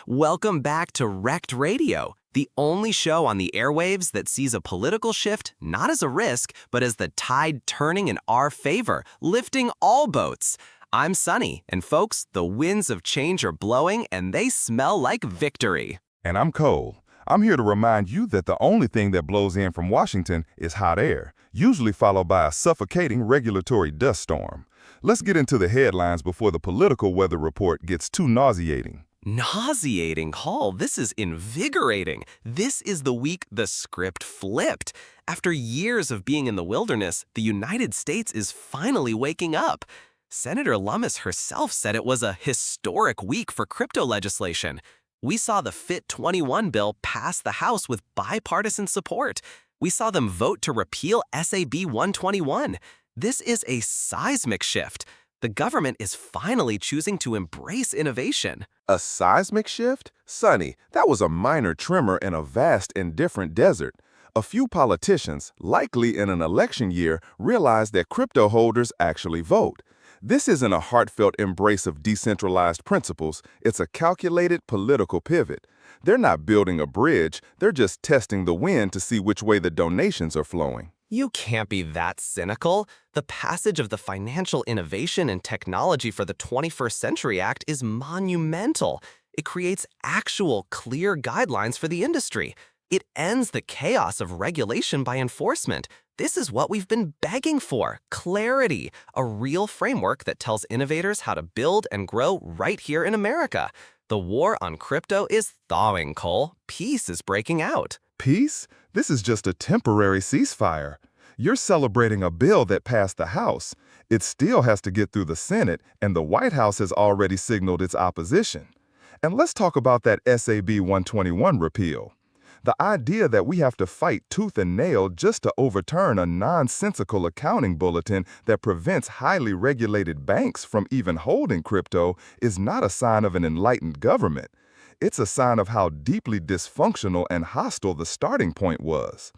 Welcome back to Rekt Radio, the only show on the airwaves that sees a political shift not as a risk, but as the tide turning in our favor, lifting all boats. I'm Sunny, and folks, the winds of change are blowing and they smell like victory. And I'm Cole. I'm here to remind you that the only thing that blows in from Washington is hot air, usually followed by a suffocating regulatory dust storm. Let's get into the headlines before the political weather report gets too nauseating. Nauseating, Hall. This is invigorating. This is the week the script flipped. After years of being in the wilderness, the United States is finally waking up. Senator Lummis herself said it was a historic week for crypto legislation. We saw the FIT 21 bill pass the House with bipartisan support. We saw them vote to repeal SAB 121. This is a seismic shift. The government is finally choosing to embrace innovation. A seismic shift? Sonny, that was a minor tremor in a vast and different desert. A few politicians, likely in an election year, realized that crypto holders actually vote. This isn't a heartfelt embrace of decentralized principles, it's a calculated political pivot. They're not building a bridge, they're just testing the wind to see which way the donations are flowing. You can't be that cynical. The passage of the Financial Innovation and Technology for the 21st Century Act is monumental. It creates actual, clear guidelines for the industry. It ends the chaos of regulation by enforcement. This is what we've been begging for, clarity, a real framework that tells innovators how to build and grow right here in America. The war on crypto is thawing, Cole. Peace is breaking out. Peace? This is just a temporary ceasefire. You're celebrating a bill that passed the House. It still has to get through the Senate, and the White House has already signaled its opposition. And let's talk about that SAB 121 repeal. The idea that we have to fight tooth and nail just to overturn a nonsensical accounting bulletin that prevents highly regulated banks from even holding crypto is not a sign of an enlightened government. It's a sign of how deeply dysfunctional and hostile the starting point was.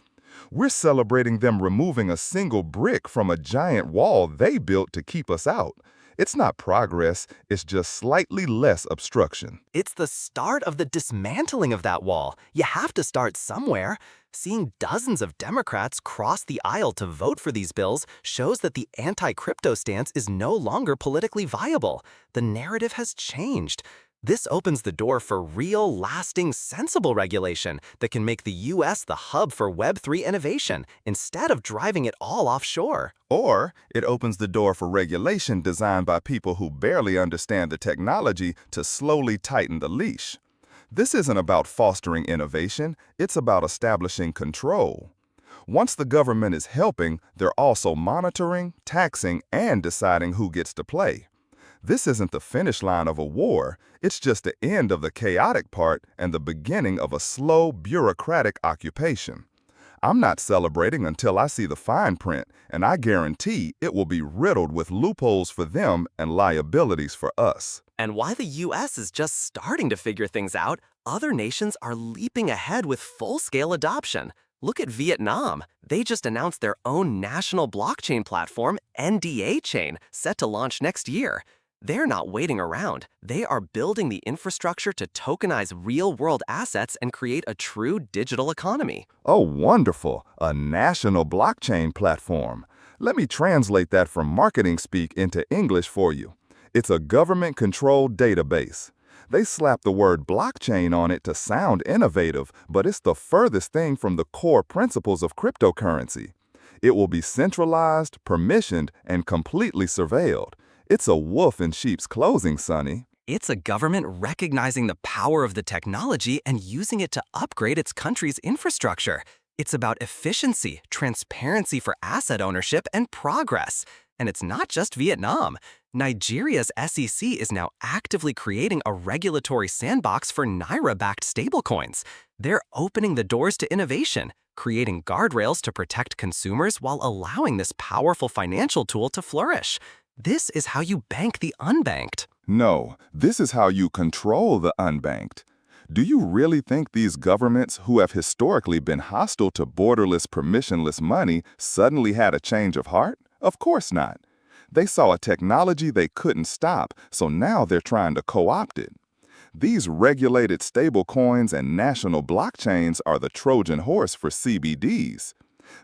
We're celebrating them removing a single brick from a giant wall they built to keep us out. It's not progress, it's just slightly less obstruction. It's the start of the dismantling of that wall. You have to start somewhere. Seeing dozens of Democrats cross the aisle to vote for these bills shows that the anti-crypto stance is no longer politically viable. The narrative has changed. This opens the door for real, lasting, sensible regulation that can make the U.S. the hub for Web3 innovation instead of driving it all offshore. Or it opens the door for regulation designed by people who barely understand the technology to slowly tighten the leash. This isn't about fostering innovation, it's about establishing control. Once the government is helping, they're also monitoring, taxing, and deciding who gets to play. This isn't the finish line of a war, it's just the end of the chaotic part and the beginning of a slow, bureaucratic occupation. I'm not celebrating until I see the fine print, and I guarantee it will be riddled with loopholes for them and liabilities for us. And while the U.S. is just starting to figure things out, other nations are leaping ahead with full-scale adoption. Look at Vietnam. They just announced their own national blockchain platform, NDA Chain, set to launch next year. They're not waiting around. They are building the infrastructure to tokenize real-world assets and create a true digital economy. Oh, wonderful! A national blockchain platform. Let me translate that from marketing speak into English for you. It's a government-controlled database. They slap the word blockchain on it to sound innovative, but it's the furthest thing from the core principles of cryptocurrency. It will be centralized, permissioned, and completely surveilled. It's a wolf in sheep's clothing, Sonny. It's a government recognizing the power of the technology and using it to upgrade its country's infrastructure. It's about efficiency, transparency for asset ownership, and progress. And it's not just Vietnam. Nigeria's SEC is now actively creating a regulatory sandbox for Naira-backed stablecoins. They're opening the doors to innovation, creating guardrails to protect consumers while allowing this powerful financial tool to flourish. This is how you bank the unbanked. No, this is how you control the unbanked. Do you really think these governments, who have historically been hostile to borderless, permissionless money, suddenly had a change of heart? Of course not. They saw a technology they couldn't stop, so now they're trying to co-opt it. These regulated stablecoins and national blockchains are the Trojan horse for CBDs.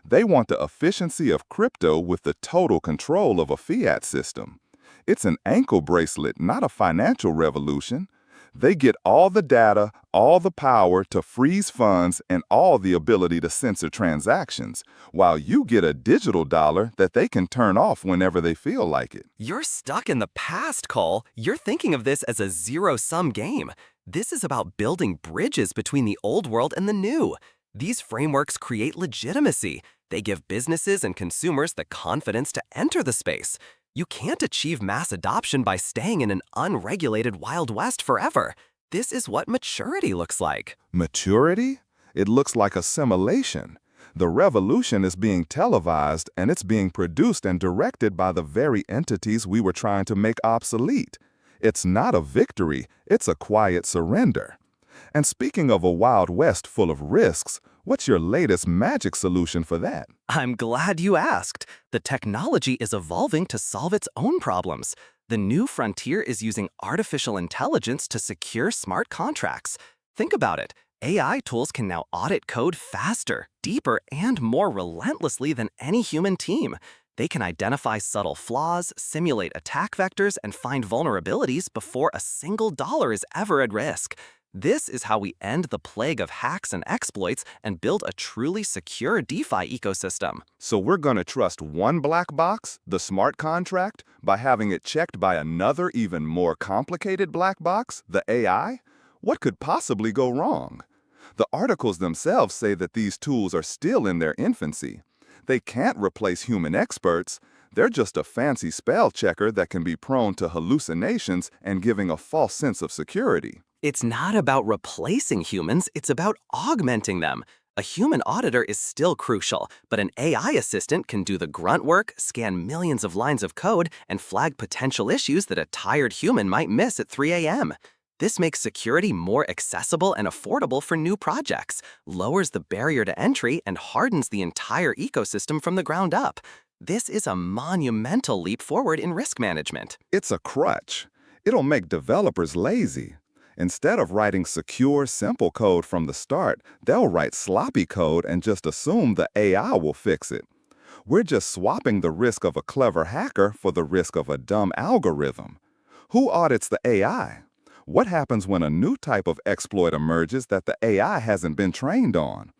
They want the efficiency of crypto with the total control of a fiat system. It's an ankle bracelet, not a financial revolution. They get all the data, all the power to freeze funds, and all the ability to censor transactions, while you get a digital dollar that they can turn off whenever they feel like it. You're stuck in the past, Cole. You're thinking of this as a zero-sum game. This is about building bridges between the old world and the new. These frameworks create legitimacy. They give businesses and consumers the confidence to enter the space. You can't achieve mass adoption by staying in an unregulated Wild West forever. This is what maturity looks like. Maturity? It looks like assimilation. The revolution is being televised, and it's being produced and directed by the very entities we were trying to make obsolete. It's not a victory, it's a quiet surrender. And speaking of a Wild West full of risks, what's your latest magic solution for that? I'm glad you asked. The technology is evolving to solve its own problems. The new frontier is using artificial intelligence to secure smart contracts. Think about it. AI tools can now audit code faster, deeper, and more relentlessly than any human team. They can identify subtle flaws, simulate attack vectors, and find vulnerabilities before a single dollar is ever at risk. This is how we end the plague of hacks and exploits and build a truly secure DeFi ecosystem. So we're going to trust one black box, the smart contract, by having it checked by another even more complicated black box, the AI? What could possibly go wrong? The articles themselves say that these tools are still in their infancy. They can't replace human experts. They're just a fancy spell checker that can be prone to hallucinations and giving a false sense of security. It's not about replacing humans, it's about augmenting them. A human auditor is still crucial, but an AI assistant can do the grunt work, scan millions of lines of code, and flag potential issues that a tired human might miss at 3 a.m. This makes security more accessible and affordable for new projects, lowers the barrier to entry, and hardens the entire ecosystem from the ground up. This is a monumental leap forward in risk management. It's a crutch. It'll make developers lazy. Instead of writing secure, simple code from the start, they'll write sloppy code and just assume the AI will fix it. We're just swapping the risk of a clever hacker for the risk of a dumb algorithm. Who audits the AI? What happens when a new type of exploit emerges that the AI hasn't been trained on?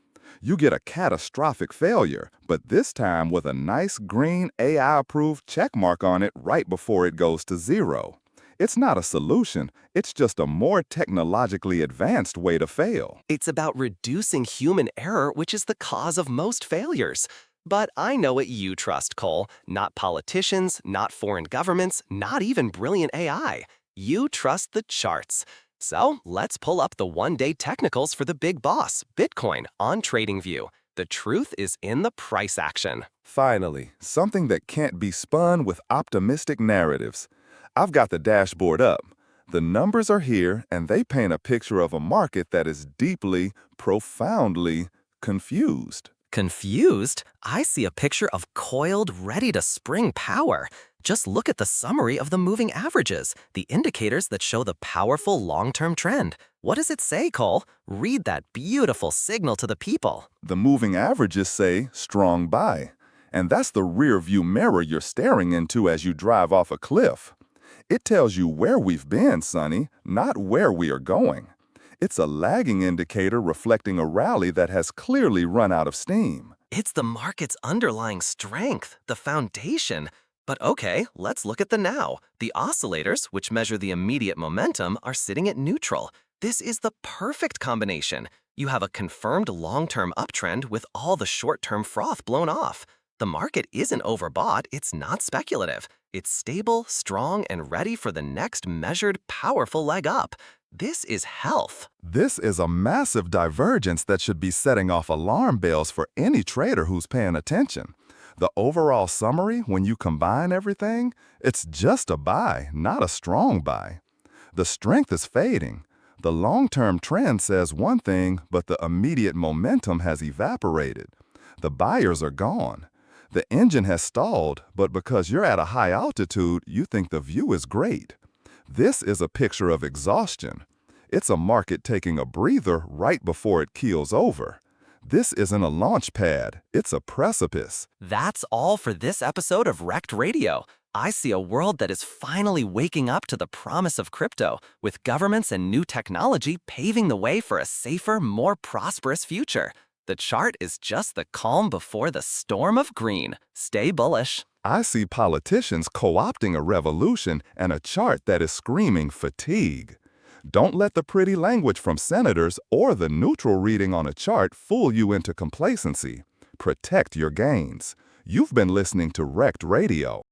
You get a catastrophic failure, but this time with a nice green AI-approved checkmark on it right before it goes to zero. It's not a solution, it's just a more technologically advanced way to fail. It's about reducing human error, which is the cause of most failures. But I know what you trust, Cole. Not politicians, not foreign governments, not even brilliant AI. You trust the charts. So let's pull up the one-day technicals for the big boss, Bitcoin, on TradingView. The truth is in the price action. Finally, something that can't be spun with optimistic narratives. I've got the dashboard up. The numbers are here, and they paint a picture of a market that is deeply, profoundly confused. Confused? I see a picture of coiled, ready-to-spring power. Just look at the summary of the moving averages, the indicators that show the powerful long-term trend. What does it say, Cole? Read that beautiful signal to the people. The moving averages say strong buy. And that's the rear-view mirror you're staring into as you drive off a cliff. It tells you where we've been, Sonny, not where we are going. It's a lagging indicator reflecting a rally that has clearly run out of steam. It's the market's underlying strength, the foundation. But okay, let's look at the now. The oscillators, which measure the immediate momentum, are sitting at neutral. This is the perfect combination. You have a confirmed long-term uptrend with all the short-term froth blown off. The market isn't overbought, it's not speculative. It's stable, strong, and ready for the next measured, powerful leg up. This is health. This is a massive divergence that should be setting off alarm bells for any trader who's paying attention. The overall summary, when you combine everything, it's just a buy, not a strong buy. The strength is fading. The long-term trend says one thing, but the immediate momentum has evaporated. The buyers are gone. The engine has stalled, but because you're at a high altitude, you think the view is great. This is a picture of exhaustion. It's a market taking a breather right before it keels over. This isn't a launch pad, it's a precipice. That's all for this episode of Rekt Radio. I see a world that is finally waking up to the promise of crypto, with governments and new technology paving the way for a safer, more prosperous future. The chart is just the calm before the storm of green. Stay bullish. I see politicians co-opting a revolution and a chart that is screaming fatigue. Don't let the pretty language from senators or the neutral reading on a chart fool you into complacency. Protect your gains. You've been listening to Rekt Radio.